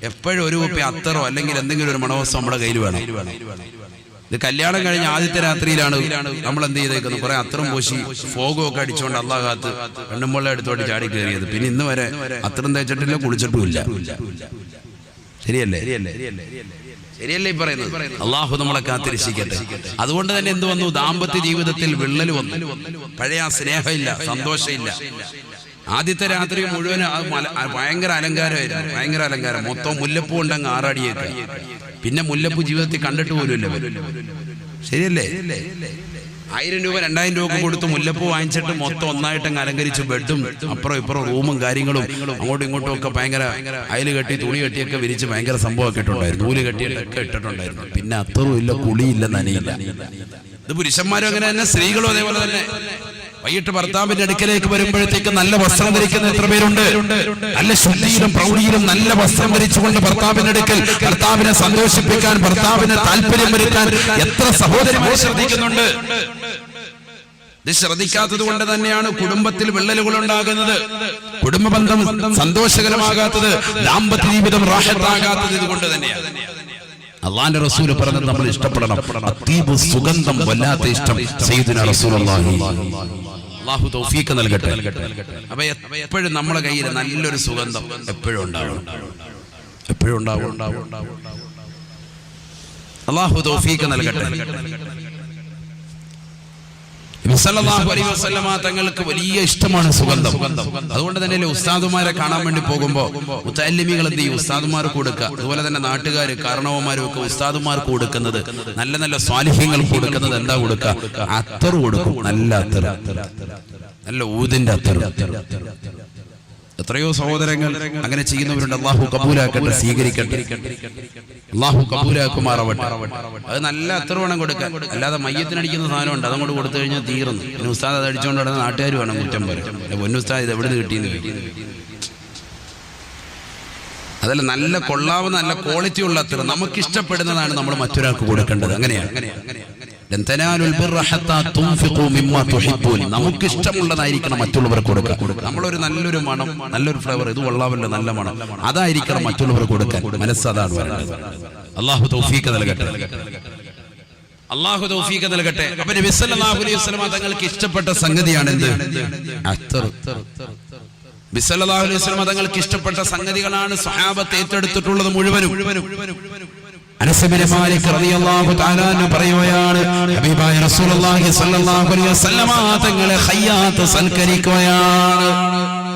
എപ്പോഴും ഒരു കുപ്പി അത്തറോ അല്ലെങ്കിൽ എന്തെങ്കിലും ഒരു മണവസ്തു നമ്മുടെ കയ്യിൽ വേണം. ഇത് കല്യാണം കഴിഞ്ഞ ആദ്യത്തെ രാത്രിയിലാണ് നമ്മൾ എന്ത് ചെയ്തേക്കുന്നത്, കുറെ അത്തറും പൂശി ഫോഗും ഒക്കെ അടിച്ചുകൊണ്ട് അള്ളാഹ് കാത്ത് പെണ്ണുമ്പുള്ള എടുത്തോട്ട് ചാടി കയറിയത്. പിന്നെ ഇന്ന് വരെ അത്തറും തേച്ചിട്ടില്ല, കുളിച്ചിട്ടുമില്ല. ശരിയല്ലേ? ശരിയല്ലേ ഈ പറയുന്നത്? അള്ളാഹു നമ്മളെ കാത്തിരക്ഷിക്കട്ടെ. അതുകൊണ്ട് തന്നെ എന്ത് വന്നു, ദാമ്പത്യ ജീവിതത്തിൽ വിള്ളൽ വന്നു. പഴയ ആ സ്നേഹമില്ല, സന്തോഷമില്ല. ആദ്യത്തെ രാത്രി മുഴുവൻ ഭയങ്കര അലങ്കാരമായിരുന്നു, ഭയങ്കര അലങ്കാരം. മൊത്തം മുല്ലപ്പൂ ഉണ്ടങ്ങ് ആറാടിയേക്ക്. പിന്നെ മുല്ലപ്പൂ ജീവിതത്തിൽ കണ്ടിട്ട് പോലുമില്ല. ശരിയല്ലേ? 1000 രൂപ 2000 രൂപ കൊടുത്ത് മുല്ലപ്പൂ വാങ്ങിച്ചിട്ട് മൊത്തം ഒന്നായിട്ടങ്ങ് അലങ്കരിച്ചു. ബെഡും അപ്പുറം ഇപ്പുറം റൂമും കാര്യങ്ങളും അങ്ങോട്ടും ഇങ്ങോട്ടും ഒക്കെ ഭയങ്കര അയല് കെട്ടി തുണി കെട്ടിയൊക്കെ വിരിച്ച് ഭയങ്കര സംഭവമൊക്കെ ഇട്ടുണ്ടായിരുന്നു. നൂല് കെട്ടിയിട്ടൊക്കെ ഇട്ടിട്ടുണ്ടായിരുന്നു. പിന്നെ അത്തറും ഇല്ല, കുളിയില്ല, നനയില്ല. ഇത് പുരുഷന്മാരും അങ്ങനെ തന്നെ, സ്ത്രീകളും അതേപോലെ തന്നെ. വൈകിട്ട് ഭർത്താവിന്റെ അടുക്കലേക്ക് വരുമ്പോഴത്തേക്ക് നല്ല വസ്ത്രം ധരിക്കുന്ന എത്ര പേരുണ്ട്? നല്ല ശുദ്ധിയിലും പ്രൗഢിയിലും നല്ല വസ്ത്രം ധരിച്ചുകൊണ്ട് ഭർത്താവിന്റെ അടുക്കൽ ഭർത്താവിനെ സന്തോഷിപ്പിക്കാൻ, ഭർത്താവിന് താല്പര്യം വരുത്താൻ എത്ര സഹോദരിമാർ ശ്രദ്ധിക്കുന്നുണ്ട്. ഇത് ശ്രദ്ധിക്കാത്തത് കൊണ്ട് തന്നെയാണ് കുടുംബത്തിൽ വിള്ളലുകൾ ഉണ്ടാകുന്നത്, കുടുംബബന്ധം സന്തോഷകരമാകാത്തത്, ദാമ്പത്യ ജീവിതം റാഹത്താകാത്തത്. ഇതുകൊണ്ട് തന്നെയാണ് അള്ളാന്റെ റസൂല് പറഞ്ഞത് നമ്മൾ ഇഷ്ടപ്പെടണം. അത്തീബ്, സുഗന്ധം, വല്ലാത്ത ഇഷ്ടം സയ്യിദുനാ റസൂലുള്ളാഹി. അല്ലാഹു തൗഫീഖ് നൽകട്ടെ. അപ്പൊ എപ്പോഴും നമ്മുടെ കയ്യിൽ നല്ലൊരു സുഗന്ധം എപ്പോഴും ഉണ്ടാവണം, എപ്പോഴും ഉണ്ടാവും. അല്ലാഹു തൗഫീഖ് നൽകട്ടെ. സല്ലല്ലാഹു അലൈഹി വസല്ലമ തങ്ങൾക്ക് വലിയ ഇഷ്ടമാണ് സുഗന്ധം. അതുകൊണ്ട് തന്നെ ഉസ്താദുമാരെ കാണാൻ വേണ്ടി പോകുമ്പോ മുതഅല്ലിമീങ്ങൾ എന്ത് ചെയ്യും, ഉസ്താദുമാർക്ക് കൊടുക്കുക. അതുപോലെ തന്നെ നാട്ടുകാർ കാരണവന്മാരും ഒക്കെ ഉസ്താദുമാർക്ക് കൊടുക്കുന്നത്, നല്ല നല്ല സ്വാലിഹ്യങ്ങൾക്ക് കൊടുക്കുന്നത് എന്താ കൊടുക്കുക? അത്തർ കൊടുക്കും. നല്ല അത്തർ, നല്ല ഊതിന്റെ അത്തർ. എത്രയോ സഹോദരങ്ങൾ അങ്ങനെ ചെയ്യുന്നവരുണ്ട്. അള്ളാഹു കബൂലാക്കട്ടെ, സ്വീകരിക്കട്ടെ. അള്ളാഹു കബൂലാക്കുമാറാവട്ടെ. അത് നല്ല അത്ര വേണം കൊടുക്കാൻ. അല്ലാതെ മയ്യത്തിനടിക്കുന്ന സാധനമുണ്ട്, അതങ്ങോട്ട് കൊടുത്തു കഴിഞ്ഞാൽ തീർന്നു. പിന്നെ ഉസ്താദ് അത് അടിച്ചുകൊണ്ട് നടന്ന നാട്ടുകാർ വേണം കുറ്റം പറയും. പൊന്നുസ്താദ് ഇത് എവിടെ നിന്ന് കിട്ടിയെന്ന്. അതല്ല, നല്ല കൊള്ളാവുന്ന നല്ല ക്വാളിറ്റി ഉള്ള അത്ര നമുക്ക് ഇഷ്ടപ്പെടുന്നതാണ് നമ്മൾ മറ്റൊരാൾക്ക് കൊടുക്കേണ്ടത്. അങ്ങനെയാണ്. നമുക്ക് ഇഷ്ടമുള്ളതായിരിക്കണം മറ്റുള്ളവർക്ക് കൊടുക്കുക. നമ്മളൊരു നല്ലൊരു മണം, നല്ലൊരു ഫ്ലേവർ, ഇത് കൊള്ളാമല്ലോ, നല്ല മണം, അതായിരിക്കണം മറ്റുള്ളവർ കൊടുക്കാൻ. മനസ്സതാണ് വേണ്ടത്. അല്ലാഹു തൗഫീഖ് നൽകട്ടെ. അല്ലാഹു തൗഫീഖ് നൽകട്ടെ. അപ്പോൾ നബി സല്ലല്ലാഹു അലൈഹി വസല്ലം തങ്ങൾക്ക് ഇഷ്ടപ്പെട്ട സംഗതിയാണ് എന്ത്? അത്തർ. നബി സല്ലല്ലാഹു അലൈഹി വസല്ലം തങ്ങൾക്ക് ഇഷ്ടപ്പെട്ട സംഗതികളാണ് സ്വഹാബത്ത് ഏറ്റെടുത്തിട്ടുള്ളത് മുഴുവനും. അനസ് ബിൻ മാലിക് റളിയല്ലാഹു തആല അൻഹു പറയുകയാണ്, ഹബീബായ റസൂലുള്ളാഹി സ്വല്ലല്ലാഹു അലൈഹി വസല്ലമ തങ്ങളെ ഖയ്യാത്ത് സൽക്കരിക്കുകയാണ്.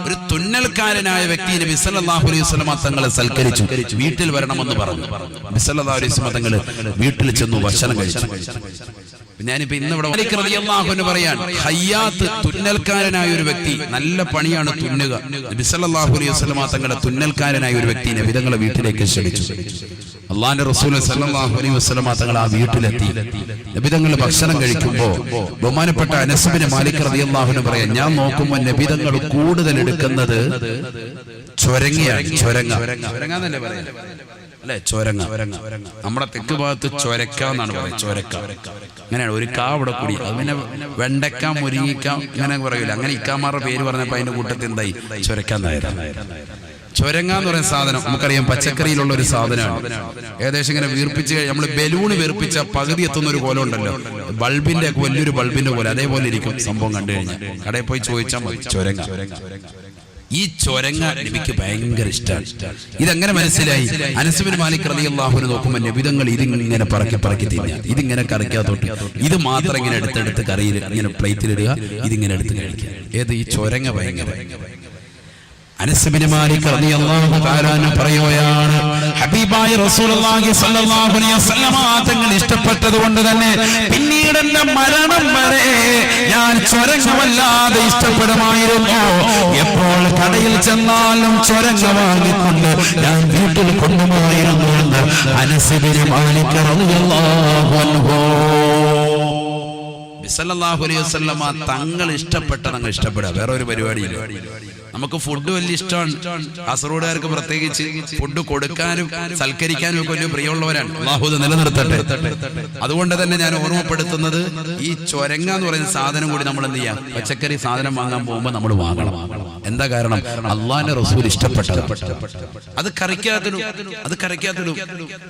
ഒരു തുന്നൽക്കാരനായ വ്യക്തി നബി സല്ലല്ലാഹു അലൈഹി വസല്ലമ തങ്ങളെ സൽക്കരിച്ചു. വീട്ടിൽ വരണമെന്ന് പറഞ്ഞു. നബി സല്ലല്ലാഹു അലൈഹി വസല്ലമ തങ്ങൾ വീട്ടിൽ ചെന്നു ഭക്ഷണം കഴിച്ചു. ഞാനിപ്പോ ഇന്ന് ഇവിടെ മാലിക് റളിയല്ലാഹു അൻഹു പറയാൻ, ഖയ്യാത്ത് തുന്നൽക്കാരനായ ഒരു വ്യക്തി, നല്ല പണിയാണ് തുന്നുക. നബി സല്ലല്ലാഹു അലൈഹി വസല്ലമ തങ്ങളെ തുന്നൽക്കാരനായ ഒരു വ്യക്തി നബി തങ്ങളെ വീട്ടിലേക്ക് ക്ഷണിച്ചു. അള്ളാന്റെ റസൂൽ സല്ലല്ലാഹു അലൈഹി വസല്ലമ തങ്ങൾ ആ വീട്ടിലെത്തി. നബി തങ്ങൾ ഭക്ഷണം കഴിക്കുമ്പോ ബഹുമാനപ്പെട്ട അനസ് ബിൻ മാലിക് റളിയല്ലാഹു അൻഹു പറയാൻ, ഞാൻ നോക്കുമ്പോൾ നബി തങ്ങൾ കൂടുതൽ എടുക്കുന്നത് ചൊരങ്ങയാണ്. ചൊരങ്ങന്നല്ലേ പറയാ അല്ലെ? ചൊരങ്ങ. നമ്മുടെ തെക്ക് ഭാഗത്ത് ചൊരക്ക എന്നാണ് പറയുന്നത്. ചൊരക്ക അങ്ങനെയാണ്. ഒരു കാ ഇവിടെ കൂടി, അത് പിന്നെ വെണ്ടക്ക, മുരിങ്ങിക്ക അങ്ങനെ പറയൂല. അങ്ങനെ ഇക്കാമാരുടെ പേര് പറഞ്ഞപ്പോ അതിന്റെ കൂട്ടത്തിൽ എന്തായി? ചൊരക്കാന്നായിരുന്നു. ചൊരങ്ങ എന്ന് പറയുന്ന സാധനം നമുക്കറിയാം, പച്ചക്കറിയിലുള്ള ഒരു സാധനമാണ്. ഏകദേശം ഇങ്ങനെ വീർപ്പിച്ച്, നമ്മൾ ബലൂണ് വീർപ്പിച്ച പകുതി എത്തുന്ന ഒരു കോലം ഉണ്ടല്ലോ, ബൾബിന്റെ ഒക്കെ വലിയൊരു ബൾബിന്റെ പോലെ, അതേപോലെ ഇരിക്കും സംഭവം. കണ്ടു കഴിഞ്ഞാൽ കടയിൽ പോയി ചോദിച്ചാൽ മതി ചൊരങ്ങ. ഈ ചൊരങ്ങ നബിക്ക് ഭയങ്കര ഇഷ്ടമാണ്. ഇതെങ്ങനെ മനസ്സിലായി? അനസ് ബിൻ മാലിക് റളിയല്ലാഹു അൻഹു നോക്കുമ്പോൾ നബിതങ്ങൾ ഇതിങ്ങനെ പറക്കി തിന്നുക. ഇതിങ്ങനെ കറിക്കാത്തോട്ട് ഇത് മാത്രം ഇങ്ങനെ എടുത്തെടുത്ത് കറിയിൽ ഇങ്ങനെ പ്ലേറ്റിലിടുക, ഇതിങ്ങനെ എടുത്ത് കഴിക്കുക. ഏത്? ഈ ചൊരങ്ങ ഭയങ്കര. അനസ് ബിൻ മാലിക് റളിയല്ലാഹു തആല അൻഹു പറയുകയാണ്, ഹബീബായ റസൂലുള്ളാഹി സ്വല്ലല്ലാഹു അലൈഹി വസല്ലമ തങ്ങൾ ഇഷ്ടപ്പെട്ടതുകൊണ്ട് തന്നെ പിന്നീട് എന്റെ മരണം വരെ ഞാൻ ചൊരങ്ങ വല്ലാതെ ഇഷ്ടപ്പെടുമായിരുന്നു. എപ്പോൾ കടയിൽ ചെന്നാലും ചൊരങ്ങ വാങ്ങിക്കൊണ്ട് ഞാൻ വീട്ടിൽ കൊണ്ടുപോയിരുന്നു എന്ന് അനസ് ബിൻ മാലിക് റളിയല്ലാഹു അൻഹു. സല്ലല്ലാഹു അലൈഹി വസല്ലമ തങ്ങൾ ഇഷ്ടപ്പെട്ട, തങ്ങൾ ഇഷ്ടപ്പെടുക, വേറെ ഒരു പരിപാടിയില്ല. നമുക്ക് ഫുഡ് വലിയ ഇഷ്ടമാണ്. കാസർഗോഡുകാർക്ക് പ്രത്യേകിച്ച് ഫുഡ് കൊടുക്കാനും സൽക്കരിക്കാനും ഒക്കെ വലിയ പ്രിയമുള്ളവരാണ്. അല്ലാഹു ഇത് നിലനിർത്തട്ടെ. അതുകൊണ്ട് തന്നെ ഞാൻ ഓർമ്മപ്പെടുത്തുന്നത്, ഈ ചൊരങ്ങ എന്ന് പറയുന്ന സാധനം കൂടി നമ്മൾ എന്ത് ചെയ്യാം, പച്ചക്കറി സാധനം വാങ്ങാൻ പോകുമ്പോൾ നമ്മൾ വാങ്ങണം. എന്താ കാരണം? അള്ളാന്റെ റസൂൽ ഇഷ്ടപ്പെട്ടത്. അത് കറിക്കാത്തിടും.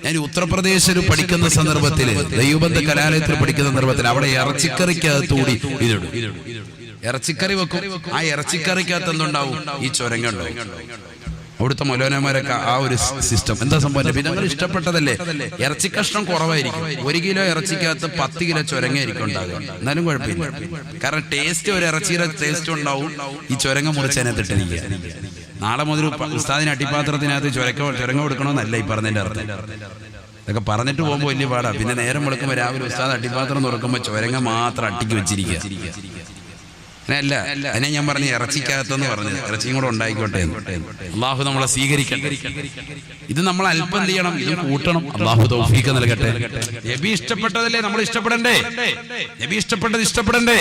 ഞാൻ ഉത്തർപ്രദേശിൽ പഠിക്കുന്ന സന്ദർഭത്തിൽ, ദൈവബന്ധ കലാലയത്തിൽ പഠിക്കുന്ന സന്ദർഭത്തിൽ, അവിടെ ഇറച്ചിക്കറിക്കകത്തുകൂടി ഇതിടും. ഇറച്ചിക്കറി വെക്കും. ആ ഇറച്ചിക്കറിക്കകത്ത് എന്തുണ്ടാവും? ഈ ചൊരങ്ങ ഉണ്ടാവും. അവിടുത്തെ മൗലവിമാരൊക്കെ ആ ഒരു സിസ്റ്റം. എന്താ സംഭവം? നിങ്ങൾ ഇഷ്ടപ്പെട്ടതല്ലേ? ഇറച്ചി കഷ്ണം കുറവായിരിക്കും. 1 കിലോ ഇറച്ചിക്കകത്ത് 10 കിലോ ചൊരങ്ങയായിരിക്കും ഉണ്ടാകുക. എന്നാലും കുഴപ്പമില്ല. കാരണം ടേസ്റ്റ്, ഒരു ഇറച്ചിയുടെ ടേസ്റ്റ് ഉണ്ടാവും. ഈ ചൊരങ്ങ മുറിച്ചതിനകത്തിട്ടിരിക്കുക. നാളെ മുതൽ ഉസ്താദിന് അട്ടിപ്പാത്രത്തിനകത്ത് ചൊരങ്ങ കൊടുക്കണമെന്നല്ല ഈ പറഞ്ഞതിന്റെ അർത്ഥം. ഇതൊക്കെ പറഞ്ഞിട്ട് പോകുമ്പോൾ വലിയ പാടാ. പിന്നെ നേരം വെളുക്കുമ്പോൾ രാവിലെ ഉസ്താദ് അട്ടിപ്പാത്രം തുറക്കുമ്പോൾ ചൊരങ്ങ മാത്രം അട്ടിക്ക് വെച്ചിരിക്കുക. അല്ല, അതിനെ ഞാൻ പറഞ്ഞു ഇറച്ചിക്കകത്തെന്ന് പറഞ്ഞത്. ഇറച്ചിയും കൂടെ ഉണ്ടായിക്കോട്ടെ. അള്ളാഹു നമ്മളെ സ്വീകരിക്കട്ടെ. ഇത് നമ്മൾ അല്പം എന്ത് ചെയ്യണം? ഇത് കൂട്ടണം. അള്ളാഹു തൗഫീഖ് നൽകട്ടെ. നബി ഇഷ്ടപ്പെട്ടതല്ലേ നമ്മൾ ഇഷ്ടപ്പെടണ്ടേ? നബി ഇഷ്ടപ്പെടണ്ടേ?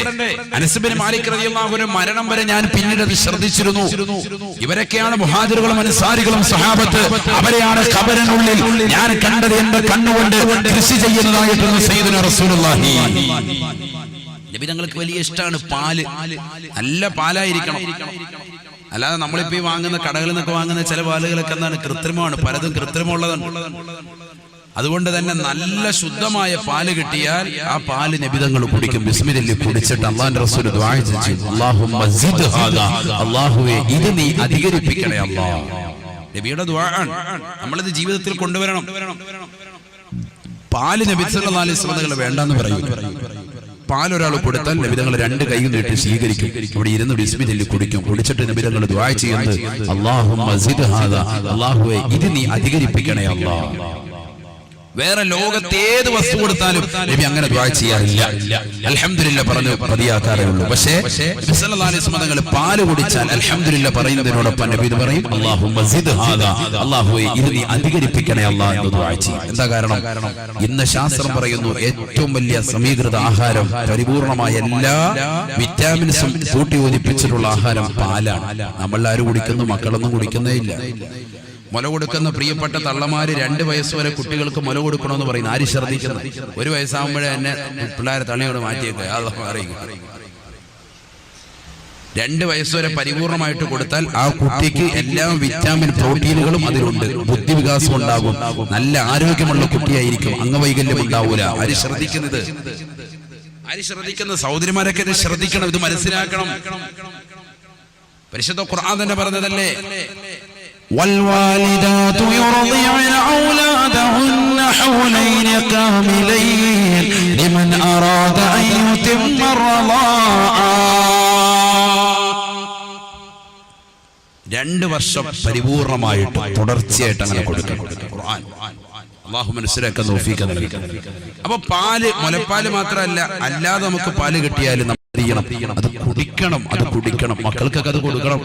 അനസ് ബിൻ മാലിക് റളിയല്ലാഹു അൻഹു മരണം വരെ ഞാൻ പിന്നീട് അത് ശ്രദ്ധിച്ചിരുന്നു. ഇവരൊക്കെയാണ് മുഹാജിറുകളും അൻസാരികളും സഹാബത്ത്. അവരെയാണ് ഖബറിനുള്ളിൽ ഞാൻ കണ്ടത് എന്റെ കണ്ണുകൊണ്ട് കൃഷി ചെയ്യുന്നതായിട്ടൊന്ന് സയ്യിദുനാ റസൂലുള്ളാഹി. നബി തങ്ങൾക്ക് വലിയ ഇഷ്ടമാണ് പാല്. നല്ല പാലായിരിക്കണം. അല്ലാതെ നമ്മളിപ്പോ ഈ വാങ്ങുന്ന കടകളിൽ നിന്നൊക്കെ വാങ്ങുന്ന ചില പാലുകളൊക്കെ എന്താണ്? കൃത്രിമമാണ്. പലതും കൃത്രിമമുള്ളതാണ്. അതുകൊണ്ട് തന്നെ നല്ല ശുദ്ധമായ പാല് കിട്ടിയാൽ ആ പാല് നബി തങ്ങൾ കുടിക്കും. ബിസ്മില്ലാഹി കുടിച്ചിട്ട് അല്ലാഹുവിന്റെ റസൂൽ ദുആ ചെയ്തു, അല്ലാഹുമ്മ സിദ് ഹാദാ, അല്ലാഹുവേ ഇത് നീ അധികരിപ്പിക്കണേ അല്ലാഹ്. നബിയുടെ ദുആ ആണ്. നമ്മളിത് ജീവിതത്തിൽ കൊണ്ടുവരണം. പാല് നബി സല്ലല്ലാഹു അലൈഹി വസല്ലം വേണ്ടാന്ന് പറയും. പാലൊരാൾ കൊടുത്താൽ നബിതങ്ങൾ 2 കൈ നീട്ടി സ്വീകരിക്കും. ഇവിടെ ഇരുന്ന് ബിസ്മില്ലാഹി കുടിക്കും. കുടിച്ചിട്ട് നബിതങ്ങൾ ദുആ ചെയ്യുന്നത്, അല്ലാഹുമ്മ സിദ് ഹാദാ, അല്ലാഹുവേ ഇത് നീ അധികരിപ്പിക്കണേ അല്ലാഹ്. വേറെ ലോകത്തെ ഏത് വസ്തു കൊടുത്താലും നബി അങ്ങനെ ദുആ ചെയ്യാറില്ല. അൽഹംദുലില്ലാഹ് പറഞ്ഞു മതിയാക്കാറേ ഉള്ളൂ. പക്ഷേ നബി സല്ലല്ലാഹു അലൈഹി വസല്ലം തങ്ങൾ പാല് കുടിച്ചാൽ അൽഹംദുലില്ലാഹ് പറയുന്നതിനോടൊപ്പം നബി ഇത് പറയും, അല്ലാഹുമ്മ സിദ് ഹാദാ, അല്ലാഹുവേ ഇത് നീ അധികരിപ്പിക്കണേ അല്ലാഹ് എന്ന് ദുആ ചെയ്യും. എന്താ കാരണം? ഇന്ന് ശാസ്ത്രം പറയുന്നു ഏറ്റവും വലിയ സമീകൃത ആഹാരം, പരിപൂർണമായ എല്ലാ വിറ്റാമിൻസും കൂട്ടി യോജിപ്പിച്ചിട്ടുള്ള ആഹാരം പാലാണ്. നമ്മൾ ആരും കുടിക്കുന്നു? മക്കളൊന്നും കുടിക്കുന്നേ ഇല്ല. മുല കൊടുക്കുന്ന പ്രിയപ്പെട്ട തള്ളമാര് 2 വയസ്സ് വരെ കുട്ടികൾക്ക് മുല കൊടുക്കണമെന്ന് പറയുന്നു. ആര് ശ്രദ്ധിക്കുന്നു? 1 വയസ്സാകുമ്പോഴേ എന്നെ പിള്ളേരെ തള്ളിയോട് മാറ്റിയേക്ക്. അല്ലാഹു അറിയിക്കും. 2 വയസ്സ് വരെ പരിപൂർണമായിട്ട് കൊടുത്താൽ ആ കുട്ടിക്ക് എല്ലാ വിറ്റാമിൻ പ്രോട്ടീനുകളും അതിലുണ്ട്. ബുദ്ധിവികാസം ഉണ്ടാകും. നല്ല ആരോഗ്യമുള്ള കുട്ടിയായിരിക്കും. അംഗവൈകല്യം ഉണ്ടാവൂല. ആര് ശ്രദ്ധിക്കുന്നത്? സഹോദരിമാരൊക്കെ ഇത് ശ്രദ്ധിക്കണം. ഇത് മനസ്സിലാക്കണം. പരിശുദ്ധ ഖുർആൻ തന്നെ പറഞ്ഞതല്ലേ, والوالدات يرضعن أولادهن حولين كاملين لمن أراد أن يتم الرضاعة. 2 വർഷം പരിപൂർണമായിട്ട് തുടർച്ചയായിട്ട് അങ്ങനെ കൊടുക്കണം. ഖുർആൻ അല്ലാഹു മനസ്സിലാക്കാൻ തൗഫീഖ് നൽകട്ടെ. അപ്പൊ പാല്, മുലപ്പാല് മാത്രമല്ല, അല്ലാതെ നമുക്ക് പാല് കിട്ടിയാലും അത് കുടിക്കണം. മക്കൾക്കൊക്കെ അത് കൊടുക്കണം.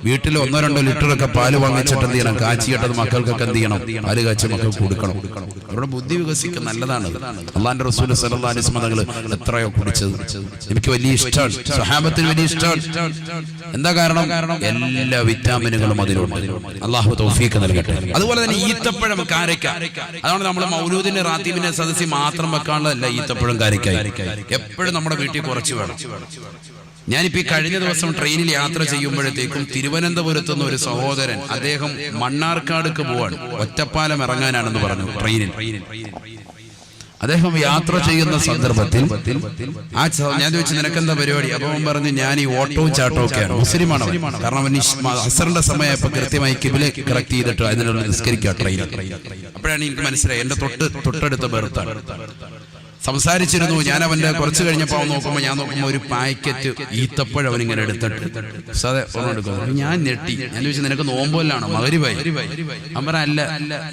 വീട്ടിൽ 1-2 ലിറ്ററൊക്കെ പാല് വാങ്ങിച്ചിട്ട് എന്ത് ചെയ്യണം? കാച്ചിയിട്ടത് മക്കൾക്കൊക്കെ എന്ത് ചെയ്യണം? പാല് കാച്ചി മക്കൾക്ക് കൊടുക്കണം. അവരുടെ ബുദ്ധി വികസിക്കും. നല്ലതാണ്. അല്ലാഹുവിന്റെ റസൂൽ സല്ലല്ലാഹു അലൈഹി വസല്ലം തങ്ങൾ എത്രയോ കുടിച്ചത് എനിക്ക് വലിയ ഇഷ്ടമാണ്. സ്വഹാബത്തിന് വലിയ ഇഷ്ടമാണ്. എന്താ കാരണം? എല്ലാ വിറ്റാമിനുകളും അതിലുണ്ട്. അല്ലാഹു തൗഫീഖ് നൽകട്ടെ. അതുപോലെ തന്നെ ഈത്തപ്പഴം, കാരക്ക. അതാണ് നമ്മൾ മൗലൂദിന്റെ റാത്തീബിന്റെ സദസ്സിൽ മാത്രം വെക്കാനുള്ളതല്ല. ഈത്തപ്പഴം, കാരക്കായി എപ്പോഴും നമ്മുടെ വീട്ടിൽ കുറച്ച് വേണം. ഞാനിപ്പോ ഈ കഴിഞ്ഞ ദിവസം ട്രെയിനിൽ യാത്ര ചെയ്യുമ്പോഴത്തേക്കും തിരുവനന്തപുരത്തുനിന്ന് ഒരു സഹോദരൻ, അദ്ദേഹം മണ്ണാർക്കാടുക്ക് പോവാണ്. ഒറ്റപ്പാലം ഇറങ്ങാനാണെന്ന് പറഞ്ഞു ട്രെയിനിൽ. അദ്ദേഹം യാത്ര ചെയ്യുന്ന സന്ദർഭത്തിൽ ഞാൻ ചോദിച്ചു, നിനക്കെന്താ പരിപാടി? അപ്പൊ അവൻ പറഞ്ഞു, ഞാൻ ഈ ഓട്ടവും ചാട്ടവും ഒക്കെയാണ്. മുസ്ലിമാണ്. കാരണം അവൻ അസറിന്റെ സമയപ്പോ കൃത്യമായി കിബില കറക്റ്റ് ചെയ്തിട്ട് അതിനുള്ള നിസ്കരിക്കുക ട്രെയിനിൽ. അപ്പോഴാണ് എനിക്ക് മനസ്സിലായി എന്റെ തൊട്ടടുത്ത ബെർത്താണ്. സംസാരിച്ചിരുന്നു. ഞാൻ അവന്റെ കുറച്ച് കഴിഞ്ഞപ്പോൾ അവൻ നോക്കുമ്പോൾ, ഞാൻ നോക്കുമ്പോൾ ഒരു പാക്കറ്റ് ഈത്തപ്പഴം അവനിങ്ങനെ എടുത്തിട്ട് എടുക്കുന്നു. ഞാൻ ഞെട്ടി. ഞാൻ ചോദിച്ചു, നിനക്ക് നോമ്പോലാണോ? മഗ്‌രിബായി. അവൻ പറ, അല്ല.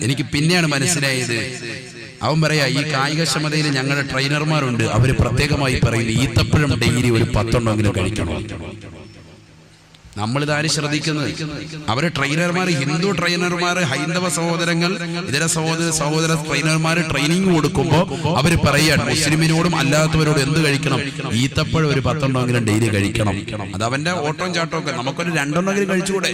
എനിക്ക് പിന്നെയാണ് മനസ്സിലായത്. അവൻ പറയാ, ഈ കായികക്ഷമതയിൽ ഞങ്ങളുടെ ട്രെയിനർമാരുണ്ട്. അവര് പ്രത്യേകമായി പറയുന്നത് ഈത്തപ്പഴം ഡെയിലി ഒരു 10 എണ്ണമെങ്കിലും കഴിക്കണം. നമ്മളിതാരും ശ്രദ്ധിക്കുന്നത് അവര് ട്രെയിനർമാർ, ഹിന്ദു ട്രെയിനർമാർ, ഹൈന്ദവ സഹോദരങ്ങൾ, ഇതര സഹോദര ട്രെയിനർമാർ ട്രെയിനിങ് കൊടുക്കുമ്പോൾ അവര് പറയാണ് മുസ്ലിമിനോടും അല്ലാത്തവരോടും എന്ത് കഴിക്കണം, ഈത്തപ്പഴം ഒരു 10 എണ്ണമെങ്കിലും ഡെയിലി കഴിക്കണം. അത് അവന്റെ ഓട്ടം ചാട്ടം ഒക്കെ, നമുക്കൊരു 2 എണ്ണമെങ്കിലും കഴിച്ചുകൂടെ?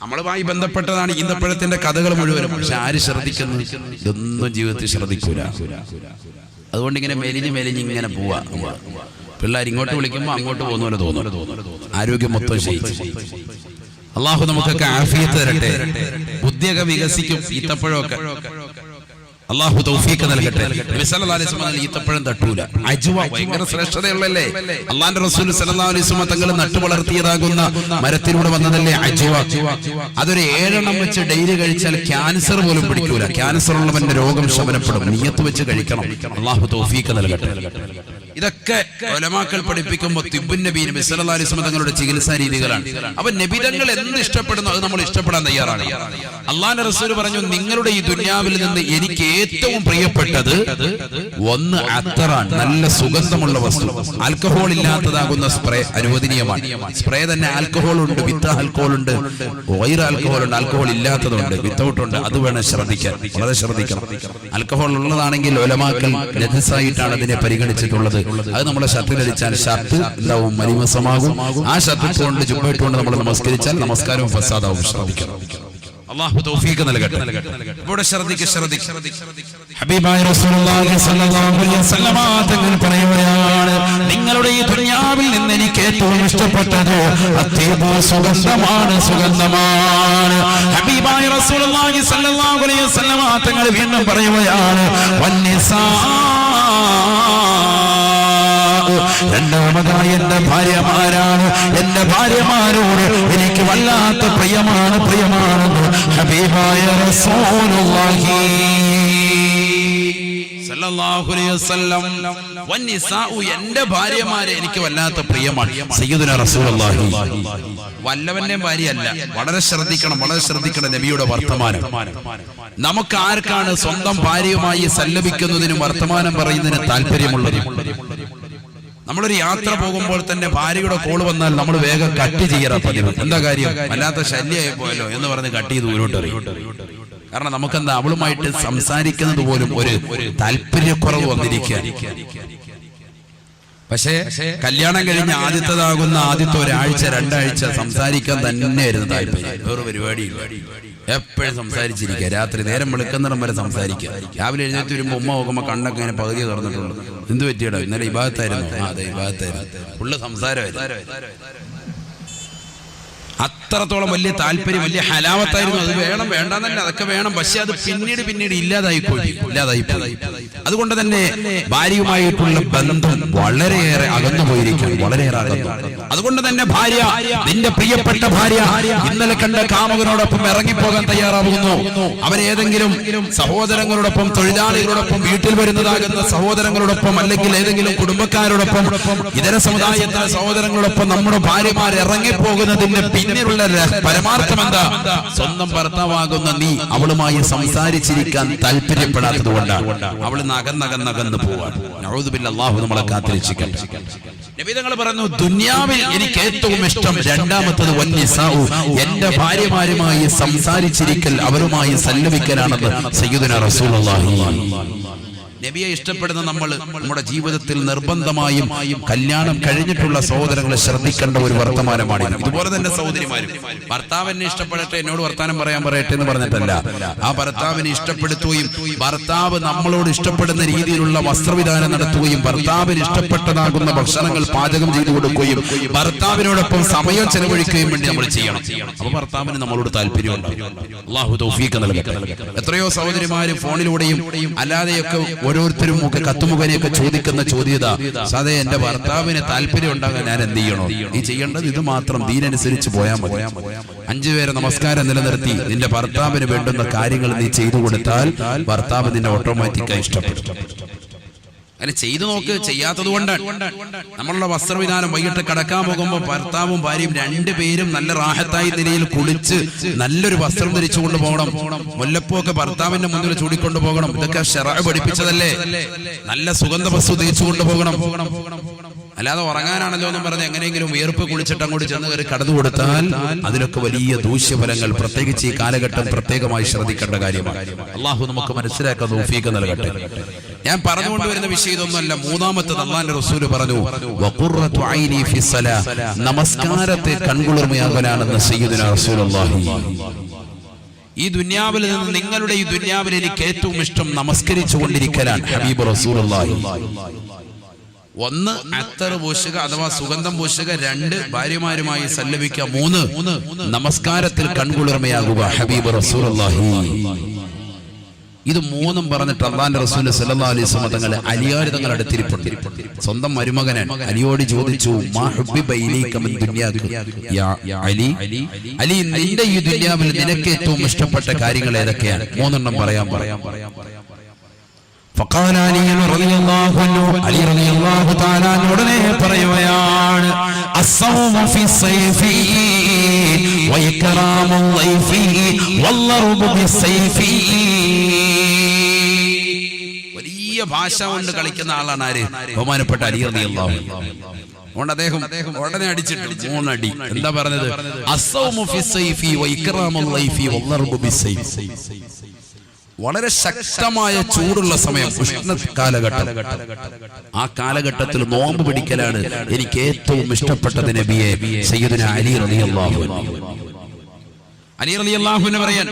നമ്മളുമായി ബന്ധപ്പെട്ടതാണ് ഈന്തപ്പഴത്തിന്റെ കഥകൾ മുഴുവനും. പക്ഷെ ആര് ശ്രദ്ധിക്കുന്നു? ഇതൊന്നും ജീവിതത്തിൽ ശ്രദ്ധിക്കൂല. അതുകൊണ്ട് ഇങ്ങനെ മെലിഞ്ഞ് ഇങ്ങനെ പോവാ. പിള്ളേർ ഇങ്ങോട്ട് വിളിക്കുമ്പോൾ അങ്ങോട്ട് പോകുന്നവരെ തോന്നുന്നു. ആരോഗ്യം മൊത്തം ക്ഷയിച്ചു. അള്ളാഹു നമുക്കൊക്കെ ആഫിയത്ത് തരട്ടെ, ബുദ്ധിയൊക്കെ വികസിക്കും. ഈത്തപ്പഴമൊക്കെ അള്ളാഹു തൗഫീഖ് നൽകട്ടെ. നബി സല്ലല്ലാഹു അലൈഹി വസല്ലം ഈത്തപ്പഴം തട്ടൂല. അജ്വ ഭയങ്കര ശ്രേഷ്ഠതയുള്ളല്ലേ. അള്ളാഹുവിന്റെ റസൂൽ സല്ലല്ലാഹു അലൈഹി വസല്ലം തങ്ങൾ നട്ടു വളർത്തിയതാകുന്ന മരത്തിലൂടെ വന്നതല്ലേ അജ്വ. അതൊരു 7 എണ്ണം വെച്ച് ഡെയിലി കഴിച്ചാൽ ക്യാൻസർ പോലും പിടിക്കൂല. ക്യാൻസർ ഉള്ളവന്റെ രോഗം ശമനപ്പെടും. നിയ്യത്ത് വെച്ച് കഴിക്കണം. അള്ളാഹു തൗഫീഖ് നൽകട്ടെ. ഇതൊക്കെ ഉലമാക്കൾ പഠിപ്പിക്കുമ്പോൾ തിബ്ബുൻ നബി നബി സല്ലല്ലാഹു അലൈഹി വസല്ലം തങ്ങളുടെ ചികിത്സാ രീതികളാണ്. അപ്പൊ നബി തങ്ങൾ എന്ത് ഇഷ്ടപ്പെടുന്നു അത് നമ്മൾ ഇഷ്ടപ്പെടാൻ തയ്യാറാണ്. അള്ളാഹുവിന്റെ റസൂൽ പറഞ്ഞു, നിങ്ങളുടെ ഈ ദുനിയാവിൽ നിന്ന് എനിക്ക് ഏറ്റവും പ്രിയപ്പെട്ടത് ഒന്ന് അത്തറാണ്, നല്ല സുഗന്ധമുള്ള വസ്തു. ആൽക്കഹോൾ ഇല്ലാത്തതാകുന്ന സ്പ്രേ അനുവദനീയമാണ്. സ്പ്രേ തന്നെ ആൽക്കഹോൾ ഉണ്ട്, വിത്ത് ആൽക്കഹോൾ ഉണ്ട്, വൈർ ആൽക്കഹോൾ ഉണ്ട്, ആൽക്കഹോൾ ഇല്ലാത്തതുണ്ട്, വിത്തൗട്ട് ഉണ്ട്. അത് വേണം ശ്രദ്ധിക്കാൻ, വളരെ ശ്രദ്ധിക്കണം. ആൽക്കഹോൾ ഉള്ളതാണെങ്കിൽ ഉലമാക്കൾ നജസായിട്ടാണ് അതിനെ പരിഗണിച്ചിട്ടുള്ളത്. അത് നമ്മുടെ ഷർട്ടിൽ അടിച്ചാൽ ഷർട്ട് എന്താവും, മലിമസമാകും. ആ ഷർട്ട് ഇട്ടുകൊണ്ട് ജുബ്ബ ഇട്ടുകൊണ്ട് നമ്മൾ നമസ്കരിച്ചാൽ നമസ്കാരവും ഫസാദാവും. ശ്രദ്ധിക്കണം. അല്ലാഹു തൗഫീഖ് നൽകട്ടെ. ഇവിടെ ശ്രദ്ധിക്കുക. ഹബീബായ റസൂലുള്ളാഹി സ്വല്ലല്ലാഹു അലൈഹി വസല്ലം തങ്ങൾ പറയുകയാണ്, നിങ്ങളുടെ ഈ ദുനിയാവിൽ നിന്ന് എനിക്ക് ഏറ്റവും ഇഷ്ടപ്പെട്ടത് അത്തീബു, സുഗന്ധമാണ്, സുഗന്ധമാണ്. ഹബീബായ റസൂലുള്ളാഹി സ്വല്ലല്ലാഹു അലൈഹി വസല്ലം തങ്ങൾ വീണ്ടും പറയുകയാണ്, വന്നിസാ, രണ്ടാമതായി എന്റെ ഭാര്യമാരാണ്. എന്റെ ഭാര്യമാരോട് എനിക്ക് വല്ലാത്ത പ്രിയമാണെന്ന് ഹബീബായ റസൂലുള്ളാഹി സല്ലല്ലാഹു അലൈഹി വസല്ലം. വന്നിസാഉ, എന്റെ ഭാര്യമാരെ എനിക്ക് വല്ലാത്ത പ്രിയമാണ്. സയ്യിദുനാ റസൂലുള്ളാഹി വല്ലവന്റെ ഭാര്യയല്ല. വളരെ ശ്രദ്ധിക്കണം നബിയുടെ വർത്തമാനം. നമുക്ക് ആർക്കാണ് സ്വന്തം ഭാര്യയുമായി സല്ലപിക്കുന്നതിനും വർത്തമാനം പറയുന്നതിന് താല്പര്യമുള്ളത്? നമ്മളൊരു യാത്ര പോകുമ്പോൾ തന്നെ ഭാര്യയുടെ കോള് വന്നാൽ നമ്മൾ വേഗം കട്ട് ചെയ്യാറാ പതിവ്. എന്താ കാര്യം? വല്ലാത്ത ശല്യമായി പോയല്ലോ എന്ന് പറഞ്ഞ് കട്ട് ചെയ്ത് ദൂരോട്ട് എറിയും. കാരണം നമുക്കെന്താ, അവളുമായിട്ട് സംസാരിക്കുന്നത് പോലും ഒരു താല്പര്യക്കുറവ് വന്നിരിക്കുക. പക്ഷേ കല്യാണം കഴിഞ്ഞ ആദ്യത്തെ ഒരാഴ്ച 2 ആഴ്ച സംസാരിക്കാൻ തന്നെയായിരുന്നു താല്പര്യം. വേറെ പരിപാടിയില്ല. എപ്പോഴും സംസാരിച്ചിരിക്കുക. രാത്രി നേരം വെളുക്കുന്നിടം വരെ സംസാരിക്കുക. രാവിലെ എഴുന്നേറ്റ് വരുമ്പോൾ ഉമ്മ നോക്കുമ്പോൾ കണ്ണൊക്കെ ഇങ്ങനെ പകുതി തുറന്നിട്ടുള്ളൂ. എന്ത് പറ്റിയടോ? ഇന്നലെ ഇബാദത്തായിരുന്നു. അതെ, ഇബാദത്തായിരുന്നു. ഫുള്ള് സംസാരമായിരുന്നു. അത്രത്തോളം വലിയ താല്പര്യം, വലിയ ഹലാവത്തായിരുന്നു. അത് വേണം വേണ്ടെന്നല്ല, അതൊക്കെ വേണം. പക്ഷെ അത് പിന്നീട് ഇല്ലാതായിപ്പോയി. അതുകൊണ്ട് തന്നെ ഭാര്യയുമായിട്ടുള്ള ബന്ധം വളരെയേറെ അകന്നു പോയിരിക്കുന്നു, വളരെയേറെ അകന്നു. അതുകൊണ്ട് തന്നെ ഭാര്യ, നിന്റെ പ്രിയപ്പെട്ട ഭാര്യ ഇന്നലെ കണ്ട കാമുകനോടൊപ്പം ഇറങ്ങിപ്പോകാൻ തയ്യാറാവുന്നു. അവരേതെങ്കിലും സഹോദരങ്ങളോടൊപ്പം, തൊഴിലാളികളോടൊപ്പം, വീട്ടിൽ വരുന്നതാകുന്ന സഹോദരങ്ങളോടൊപ്പം, അല്ലെങ്കിൽ ഏതെങ്കിലും കുടുംബക്കാരോടൊപ്പം, ഇതര സമുദായത്തിലെ സഹോദരങ്ങളോടൊപ്പം നമ്മുടെ ഭാര്യമാർ ഇറങ്ങിപ്പോകുന്നതിന്റെ പിന്നിലുള്ള പരമാർത്ഥം എന്താ? സ്വന്തം ഭർത്താവാകുന്ന നീ അവളുമായി സംസാരിച്ചിരിക്കാൻ താല്പര്യപ്പെടാത്തത് കൊണ്ടാണ്. അവൾ നകന്നകന്ന് പോവാൻ. നഊദു ബില്ലാഹ്, അല്ലാഹു നമ്മളെ കാത്തിരക്ഷിക്കട്ടെ. നബി തങ്ങൾ പറഞ്ഞു, ദുനിയാവിൽ എനിക്ക് ഏറ്റവും ഇഷ്ടം രണ്ടാമത്തത് വന്നിസാഉ, എന്റെ ഭാര്യമാരുമായി സംസാരിച്ചിരിക്കൽ, അവരുമായി സല്ലപിക്കലാണെന്ന് സയ്യിദുനാ റസൂലുള്ളാഹി. നബിയെ ഇഷ്ടപ്പെടുന്ന നമ്മൾ നമ്മുടെ ജീവിതത്തിൽ നിർബന്ധമായും കല്യാണം കഴിഞ്ഞിട്ടുള്ള സഹോദരങ്ങളെ ശ്രദ്ധിക്കേണ്ട ഒരു വർത്തമാനമാണ്. ഇതുപോലെ തന്നെ സഹോദരിമാരും ഭർത്താവിനെ ഇഷ്ടപ്പെടട്ടെ, എന്നോട് വർത്താനം പറയാൻ പറയട്ടെ എന്ന് പറഞ്ഞിട്ടല്ല. ആ ഭർത്താവിനെ ഇഷ്ടപ്പെടുത്തുകയും ഭർത്താവ് നമ്മളോട് ഇഷ്ടപ്പെടുന്ന രീതിയിലുള്ള വസ്ത്രവിധാനം നടത്തുകയും ഭർത്താവിന് ഇഷ്ടപ്പെട്ടതാകുന്ന ഭക്ഷണങ്ങൾ പാചകം ചെയ്തു കൊടുക്കുകയും ഭർത്താവിനോടൊപ്പം സമയം ചെലവഴിക്കുകയും വേണ്ടി നമ്മൾ ചെയ്യണം. അപ്പൊ ഭർത്താവിന് നമ്മളോട് താല്പര്യമുണ്ടാകും. അല്ലാഹു തൗഫീഖ് നൽകട്ടെ. എത്രയോ സഹോദരിമാര് ഫോണിലൂടെയും അല്ലാതെയൊക്കെ ഓരോരുത്തരും ഒക്കെ കത്തുമുഖനെയൊക്കെ ചോദിക്കുന്ന ചോദ്യത, സാധേ എന്റെ ഭർത്താവിന് താല്പര്യം ഉണ്ടാകാൻ ഞാൻ എന്ത് ചെയ്യണോ? നീ ചെയ്യേണ്ടത് ഇത് മാത്രം, ദീനനുസരിച്ച് പോയാൽ മതി. 5 പേരെ നമസ്കാരം നിലനിർത്തി നിന്റെ ഭർത്താവിന് വേണ്ടുന്ന കാര്യങ്ങൾ നീ ചെയ്തു കൊടുത്താൽ ഭർത്താവ് നിന്നെ ഓട്ടോമാറ്റിക്കായി ഇഷ്ടപ്പെടും. അങ്ങനെ ചെയ്തു നോക്ക്. ചെയ്യാത്തത് കൊണ്ടാണ്. നമ്മളുടെ വസ്ത്രവിധാനം വൈകിട്ട് കടക്കാൻ പോകുമ്പോൾ ഭർത്താവും ഭാര്യയും 2 പേരും നല്ല റാഹത്തായി നിലയിൽ കുളിച്ച് നല്ലൊരു വസ്ത്രം ധരിച്ചു കൊണ്ടുപോകണം. മുല്ലപ്പൂക്കെ ഭർത്താവിന്റെ മുന്നിൽ ചൂടിക്കൊണ്ടു പോകണം. ഇതൊക്കെ ശറഅ് പഠിപ്പിച്ചതല്ലേ. നല്ല സുഗന്ധ വസ്തു തേച്ചു കൊണ്ടുപോകണം. അല്ലാതെ ഉറങ്ങാനാണല്ലോ എന്ന് പറഞ്ഞ് എങ്ങനെയെങ്കിലും വിയർപ്പ് കുളിച്ചിട്ട് അങ്ങോട്ട് ചെന്ന് കയറി കടന്നു കൊടുത്താൽ അതിലൊക്കെ വലിയ ദൂഷ്യഫലങ്ങൾ, പ്രത്യേകിച്ച് ഈ കാലഘട്ടം പ്രത്യേകമായി ശ്രദ്ധിക്കേണ്ട കാര്യമാണ്. അള്ളാഹു നമുക്ക് മനസ്സിലാക്കാൻ തൗഫീഖ് നൽകട്ടെ. ഞാൻ പറഞ്ഞുകൊണ്ടുവരുന്ന വിഷയം ഇതൊന്നുമല്ല. മൂന്നാമത്തെ അല്ലാഹുവിന്റെ റസൂല് പറഞ്ഞു, വഖുറത്തു ഐനി ഫി സ്വലാ, നമസ്കാരത്തെ കൺകുളിർമയാകലാണെന്ന് സയ്യിദുനാ റസൂലുള്ളാഹി. ഈ ദുനിയാവിൽ നിന്ന്, നിങ്ങളുടെ ഈ ദുനിയാവിൽ എനിക്ക് ഏറ്റവും ഇഷ്ടം നമസ്കരിച്ചു കൊണ്ടിരിക്കലാണ് ഹബീബ് റസൂലുള്ളാഹി. ഒന്ന് അത്തർ പൂശുക അഥവാ സുഗന്ധം പൂശുക, രണ്ട് ഭാര്യമാരുമായി സല്ലപിക്കുക, മൂന്ന് നമസ്കാരത്തിൽ കൺകുളിർമയാകുക ഹബീബ് റസൂലുള്ളാഹി. ഇത് മൂന്നും പറഞ്ഞിട്ട് അല്ലാഹുവിന്റെ റസൂൽ സല്ലല്ലാഹു അലൈഹി വസല്ലം തങ്ങളെ അലിയാർ തങ്ങൾ അടുത്തിരിപ്പുണ്ട്. സ്വന്തം മരുമകനാണ്. അലിയോട് ചോദിച്ചു, മാ ഹുബ്ബിബ ഇലൈക മിൻ ദുനിയാക യാ അലി, അലി നിന്റെ ഈ ദുനിയാവിൽ നിനക്ക് ഏറ്റവും ഇഷ്ടപ്പെട്ട കാര്യങ്ങൾ ഏതൊക്കെയാണ്? മൂന്നെണ്ണം പറയാം. ഫഖാല അലി റളിയല്ലാഹു അൻഹു, അലി റളിയല്ലാഹു തആല ഉടനെ പറയുകയാണ്, അസ്സൗമു ഫി സൈഫി വ ഇക്റാമു ളൈഫി വല്ലറുബു ബിസൈഫി. വലിയ ഭാഷ കൊണ്ട് കളിക്കുന്ന ആളാണ് ആര്? ബഹുമാനപ്പെട്ട അലി റളിയല്ലാഹു അൻഹു. അതുകൊണ്ട് അദ്ദേഹം ഉടനെ അടിച്ചിട്ട് 3 അടി. എന്താ പറഞ്ഞത്? അസ്സൗമു ഫി സൈഫി വ ഇക്റാമു ളൈഫി വല്ലറുബു ബിസൈഫി. വളരെ ശക്തമായ ചൂടുള്ള സമയം, ഉഷ്ണ കാലഘട്ടം, ആ കാലഘട്ടത്തിൽ നോമ്പ് പിടിക്കലാണ് എനിക്ക് ഏറ്റവും ഇഷ്ടപ്പെട്ടത് നബിയെ. സയ്യിദുനാ അലി റളിയല്ലാഹു അൻഹു. അലി റളിയല്ലാഹു അൻഹു പറയാൻ,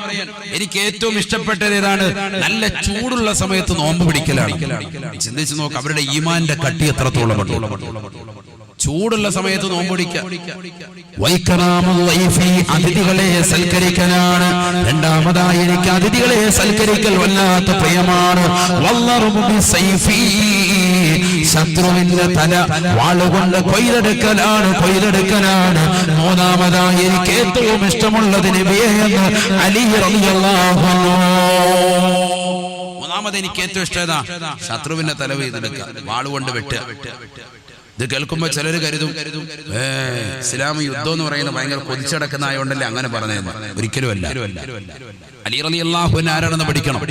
എനിക്ക് ഏറ്റവും ഇഷ്ടപ്പെട്ടത് ഏതാണ്? നല്ല ചൂടുള്ള സമയത്ത് നോമ്പ് പിടിക്കലാണ്. ചിന്തിച്ചു നോക്ക്, അവരുടെ ഈമാന്റെ കട്ടി എത്രത്തോളം ഉണ്ട്. ചൂടുള്ള സമയത്ത് നോമ്പൊടിക്കുക. അതിഥികളെ സൽക്കരിക്കലാണ്. രണ്ടാമതായി എനിക്ക് അതിഥികളെ സൽക്കരിക്കൽ വല്ലാത്ത പ്രിയമാണ്. ശത്രുവിന്റെ തല വാളുകൊണ്ട് കൊയ്തെടുക്കലാണ്. മൂന്നാമതായി എനിക്ക് ഏറ്റവും ഇഷ്ടമുള്ളത് നബിയെ എന്ന് അലി റളിയല്ലാഹു അൻഹു. മൂന്നാമത് എനിക്ക് ഏറ്റവും ഇഷ്ടം ശത്രുവിന്റെ തല കൊയ്തെടുക്കുക, വാളുകൊണ്ട് വെട്ടുക. ഇത് കേൾക്കുമ്പോ ചിലര് കരുതും ഇസ്ലാം യുദ്ധം എന്ന് പറയുന്നത് ഭയങ്കര കൊതിച്ചടക്കുന്ന ആയതുകൊണ്ടല്ലേ അങ്ങനെ പറഞ്ഞത്. ഒരിക്കലും അല്ല. അലി റളിയല്ലാഹു അൻഹു ആരാണെന്ന് പഠിക്കണം.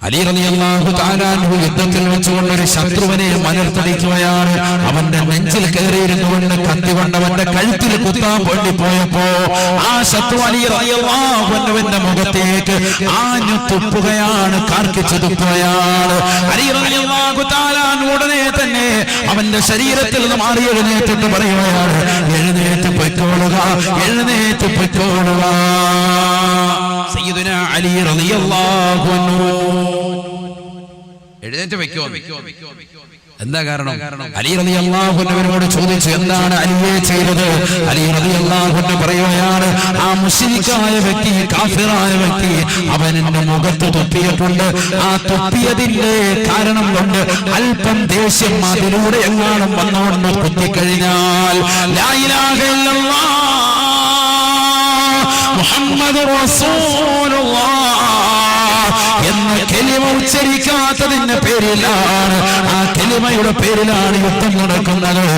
അലി റളിയല്ലാഹു തആല അൻഹു യുദ്ധത്തിൽ വെച്ചുകൊണ്ട് ഒരു ശത്രുവിനെ മലർത്തടിക്കുകയാണ്. അവന്റെ നെഞ്ചിൽ കയറിയിരുന്നുകൊണ്ട് കത്തി കൊണ്ട് അവന്റെ കഴുത്തിൽ കുത്താൻ വേണ്ടി പോയപ്പോ ആ ശത്രു അലി റളിയല്ലാഹു അൻഹുവിന്റെ മുഖത്തേക്ക് ആഞ്ഞു തുപ്പുകയാണ്, കാർക്കിച്ചു തുപ്പുകയാണ്. അലി റളിയല്ലാഹു തആല ഉടനെ തന്നെ അവന്റെ ശരീരത്തിൽ നിന്ന് മാറി എഴുന്നേറ്റിട്ട് പറയുകയാണ്, എഴുന്നേറ്റ് പൊയ്ക്കോളുക, എഴുന്നേറ്റ് പൊയ്ക്കോളുക. സയ്യിദുനാ അലി റളിയല്ലാഹു അൻഹു എഴുന്നേറ്റ് വെക്കോ. എന്താ കാരണം? അലി റളിയല്ലാഹു അൻഹുവിനോട് ചോദിച്ചു, എന്താണ് അലിയെ ചെയ്തത്? അലി റളിയല്ലാഹു അൻഹു പറയുകയാണ്, ആ മുശ്രിക്കായ വ്യക്തി, കാഫിറായ വ്യക്തി അവൻ എന്റെ മുഖത്ത് തുപ്പിയിട്ടുണ്ട്. ആ തുപ്പിയതിന്റെ കാരണം കൊണ്ട് അല്പം ദേഷ്യം അതിലൂടെ എങ്ങാനും വന്നുകൊണ്ട് കുത്തിക്കഴിഞ്ഞാൽ ലാ ഇലാഹ ഇല്ലല്ലാഹ് മുഹമ്മദുർ റസൂലുള്ളാഹ് എന്ന കലിമ ഉച്ചരിക്കാത്തതിന്റെ പേരിലാണ്, ആ കലിമയുടെ പേരിലാണ് യുദ്ധം നടക്കുന്നത്.